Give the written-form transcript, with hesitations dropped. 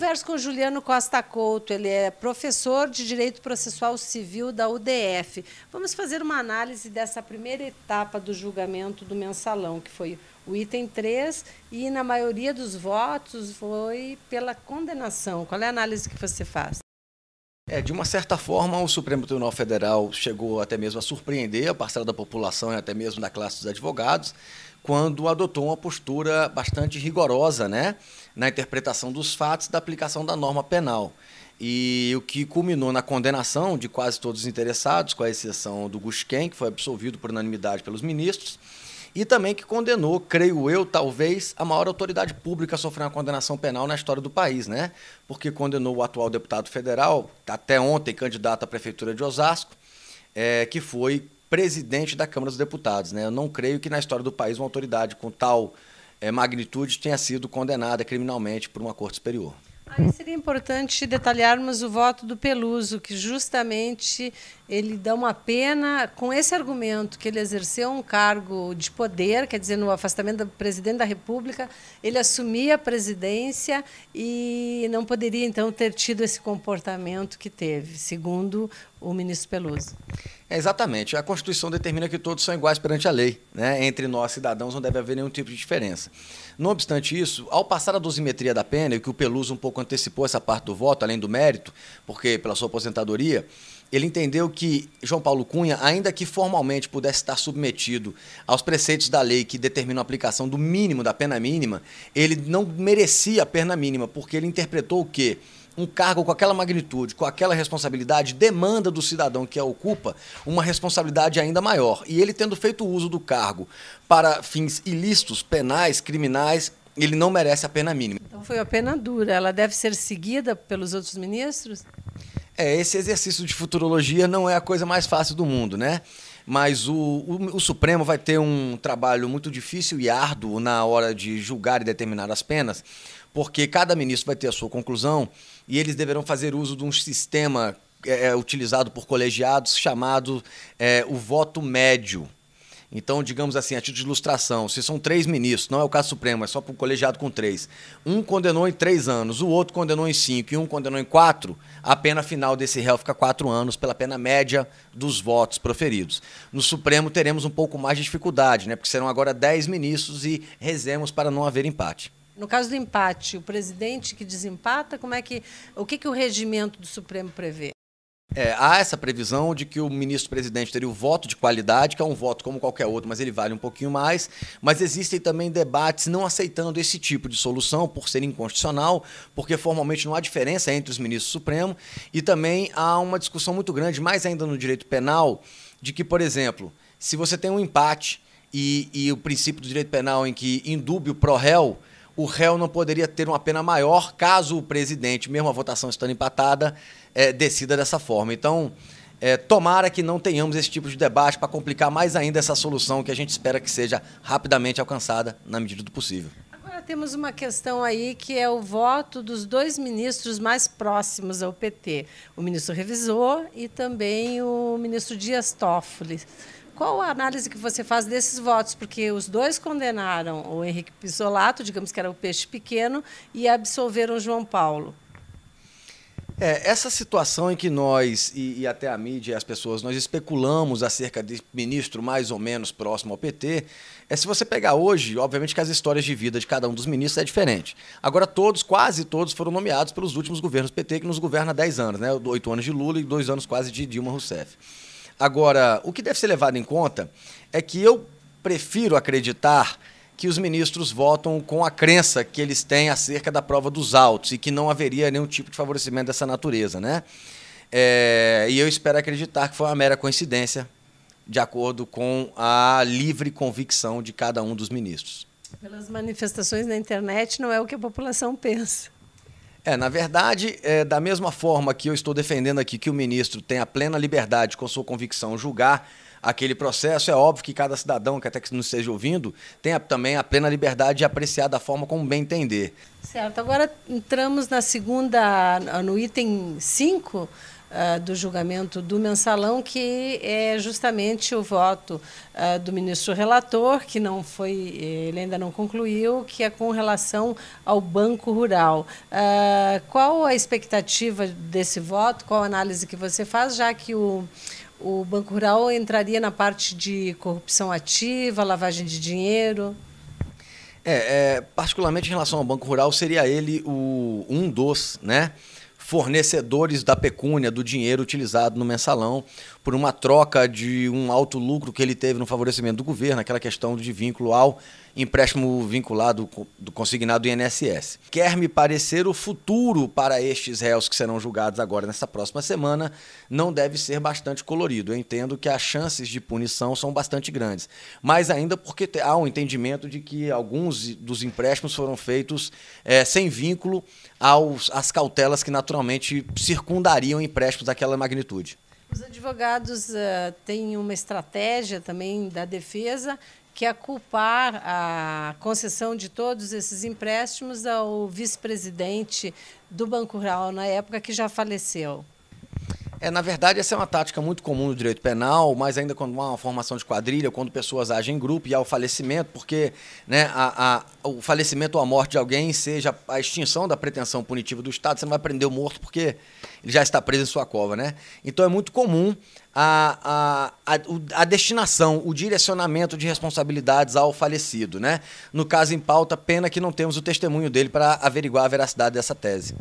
converso com o Juliano Costa Couto, ele é professor de Direito Processual Civil da UDF. Vamos fazer uma análise dessa primeira etapa do julgamento do mensalão, que foi o item 3, e na maioria dos votos foi pela condenação. Qual é a análise que você faz? De uma certa forma, o Supremo Tribunal Federal chegou até mesmo a surpreender a parcela da população e até mesmo da classe dos advogados, quando adotou uma postura bastante rigorosa, né, na interpretação dos fatos e da aplicação da norma penal. E o que culminou na condenação de quase todos os interessados, com a exceção do Gusquem, que foi absolvido por unanimidade pelos ministros, e também que condenou, creio eu, talvez, a maior autoridade pública a sofrer uma condenação penal na história do país, né? Porque condenou o atual deputado federal, até ontem candidato à prefeitura de Osasco, que foi presidente da Câmara dos Deputados, né? Eu não creio que na história do país uma autoridade com tal magnitude tenha sido condenada criminalmente por uma corte superior. Aí seria importante detalharmos o voto do Peluso, que justamente ele dá uma pena com esse argumento que ele exerceu um cargo de poder, quer dizer, no afastamento do presidente da República, ele assumia a presidência e não poderia, então, ter tido esse comportamento que teve, segundo o ministro Peluso. Exatamente. A Constituição determina que todos são iguais perante a lei, né? Entre nós, cidadãos, não deve haver nenhum tipo de diferença. Não obstante isso, ao passar a dosimetria da pena, e que o Peluso um pouco antecipou essa parte do voto, além do mérito, porque pela sua aposentadoria, ele entendeu que João Paulo Cunha, ainda que formalmente pudesse estar submetido aos preceitos da lei que determinam a aplicação do mínimo, da pena mínima, ele não merecia a pena mínima, porque ele interpretou o quê? Um cargo com aquela magnitude, com aquela responsabilidade, demanda do cidadão que a ocupa uma responsabilidade ainda maior. E ele, tendo feito uso do cargo para fins ilícitos, penais, criminais, ele não merece a pena mínima. Então foi a pena dura. Ela deve ser seguida pelos outros ministros? Esse exercício de futurologia não é a coisa mais fácil do mundo, né? Mas o Supremo vai ter um trabalho muito difícil e árduo na hora de julgar e determinar as penas, porque cada ministro vai ter a sua conclusão e eles deverão fazer uso de um sistema utilizado por colegiados chamado o voto médio. Então, digamos assim, a título de ilustração, se são 3 ministros, não é o caso Supremo, é só para o colegiado com 3. Um condenou em 3 anos, o outro condenou em 5 e um condenou em 4, a pena final desse réu fica 4 anos pela pena média dos votos proferidos. No Supremo teremos um pouco mais de dificuldade, né, porque serão agora 10 ministros e rezemos para não haver empate. No caso do empate, o presidente que desempata, o que o regimento do Supremo prevê? Há essa previsão de que o ministro-presidente teria o voto de qualidade, que é um voto como qualquer outro, mas ele vale um pouquinho mais. Mas existem também debates não aceitando esse tipo de solução por ser inconstitucional, porque formalmente não há diferença entre os ministros do Supremo. E também há uma discussão muito grande, mais ainda no direito penal, de que, por exemplo, se você tem um empate e o princípio do direito penal em que indúbio pro réu, o réu não poderia ter uma pena maior caso o presidente, mesmo a votação estando empatada, decida dessa forma. Então, tomara que não tenhamos esse tipo de debate para complicar mais ainda essa solução que a gente espera que seja rapidamente alcançada na medida do possível. Agora temos uma questão aí que é o voto dos 2 ministros mais próximos ao PT, o ministro revisor e também o ministro Dias Toffoli. Qual a análise que você faz desses votos? Porque os 2 condenaram o Henrique Pizzolatto, digamos que era o peixe pequeno, e absolveram o João Paulo. Essa situação em que nós, e até a mídia e as pessoas, nós especulamos acerca de ministro mais ou menos próximo ao PT, se você pegar hoje, obviamente que as histórias de vida de cada um dos ministros é diferente. Agora quase todos foram nomeados pelos últimos governos PT, que nos governa há 10 anos, né? 8 anos de Lula e 2 anos quase de Dilma Rousseff. Agora, o que deve ser levado em conta é que eu prefiro acreditar que os ministros votam com a crença que eles têm acerca da prova dos autos e que não haveria nenhum tipo de favorecimento dessa natureza, né? E eu espero acreditar que foi uma mera coincidência, de acordo com a livre convicção de cada um dos ministros. Pelas manifestações na internet, não é o que a população pensa. Na verdade, da mesma forma que eu estou defendendo aqui que o ministro tem a plena liberdade, com sua convicção, julgar aquele processo, é óbvio que cada cidadão, que até que não esteja ouvindo, tem também a plena liberdade de apreciar da forma como bem entender. Certo. Agora entramos no item 5 do julgamento do mensalão, que é justamente o voto do ministro relator, que não foi, ele ainda não concluiu, que é com relação ao Banco Rural. Qual a expectativa desse voto? Qual a análise que você faz, já que o Banco Rural entraria na parte de corrupção ativa, lavagem de dinheiro? Particularmente em relação ao Banco Rural, seria ele um dos, né, fornecedores da pecúnia, do dinheiro utilizado no mensalão, por uma troca de um alto lucro que ele teve no favorecimento do governo, aquela questão de vínculo ao empréstimo vinculado do consignado do INSS. Quer me parecer, o futuro para estes réus que serão julgados agora nessa próxima semana não deve ser bastante colorido. Eu entendo que as chances de punição são bastante grandes, mas ainda porque há um entendimento de que alguns dos empréstimos foram feitos sem vínculo às cautelas que naturalmente circundariam empréstimos daquela magnitude. Os advogados têm uma estratégia também da defesa, que é culpar a concessão de todos esses empréstimos ao vice-presidente do Banco Rural na época, que já faleceu. Na verdade, essa é uma tática muito comum no direito penal, mas ainda quando há uma formação de quadrilha, quando pessoas agem em grupo e há o falecimento, porque, né, o falecimento ou a morte de alguém seja a extinção da pretensão punitiva do Estado, você não vai prender o morto porque ele já está preso em sua cova, né? Então é muito comum a destinação, o direcionamento de responsabilidades ao falecido, né? No caso em pauta, pena que não temos o testemunho dele para averiguar a veracidade dessa tese.